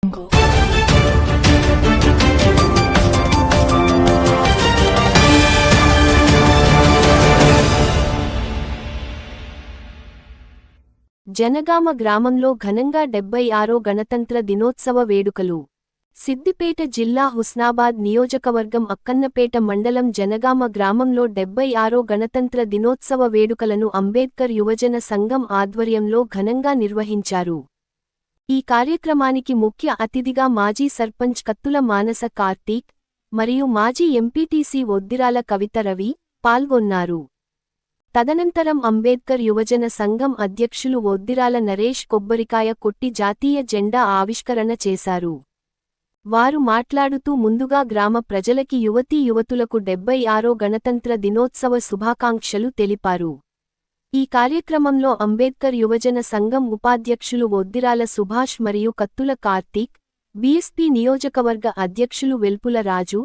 జనగామ గ్రామంలో ఘనంగా 76వ గణతంత్ర దినోత్సవ వేడుకలు. సిద్దిపేట జిల్లా హుస్నాబాద్ నియోజకవర్గం అక్కన్నపేట మండలం జనగామ గ్రామంలో 76వ గణతంత్ర దినోత్సవ వేడుకలను అంబేద్కర్ యువజన సంఘం ఆధ్వర్యంలో ఘనంగా నిర్వహించారు. ఈ కార్యక్రమానికి ముఖ్య అతిథిగా మాజీ సర్పంచ్ కత్తుల మానస కార్తీక్ మరియు మాజీ ఎంపీటీసీ ఒద్దిరాల కవిత రవి పాల్గొన్నారు. తదనంతరం అంబేద్కర్ యువజన సంఘం అధ్యక్షులు ఒద్దిరాల నరేష్ కొబ్బరికాయ కొట్టి జాతీయ జెండా ఆవిష్కరణ చేశారు. వారు మాట్లాడుతూ ముందుగా గ్రామ ప్రజలకి యువతీయువతులకు 76వ గణతంత్ర దినోత్సవ శుభాకాంక్షలు తెలిపారు. ఈ కార్యక్రమంలో అంబేద్కర్ యువజన సంఘం ఉపాధ్యక్షులు ఒద్దిరాల సుభాష్ మరియు కత్తుల కార్తీక్, బీఎస్పీ నియోజకవర్గ అధ్యక్షులు వెల్పుల రాజు,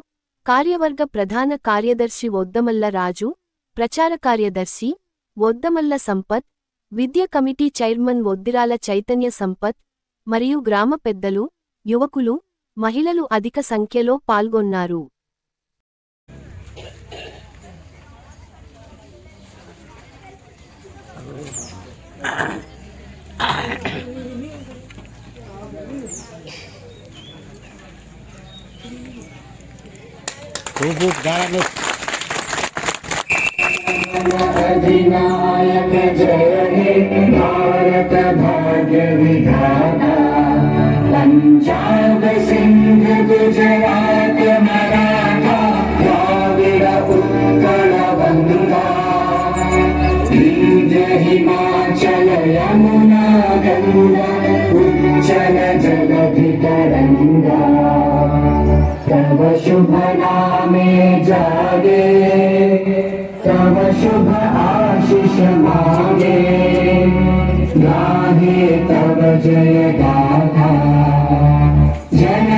కార్యవర్గ ప్రధాన కార్యదర్శి ఒద్దమల్ల రాజు, ప్రచార కార్యదర్శి ఒద్దమల్ల సంపత్, విద్య కమిటీ చైర్మన్ ఒద్దిరాల చైతన్య సంపత్ మరియు గ్రామ పెద్దలు, యువకులు, మహిళలు అధిక సంఖ్యలో పాల్గొన్నారు. अधिनायक जय हे भारत भाग्य विधाता, पंजाब सिंध गुजरात मराठा द्राविड़ उत्कल गंगा, विंध्य हिमाचल यमुना गंगा उज्जल जगधि तरंगा, तव शुभ नामे जागे, तव शुभ आशीष मांगे, गाहे तव जय गाथा, जन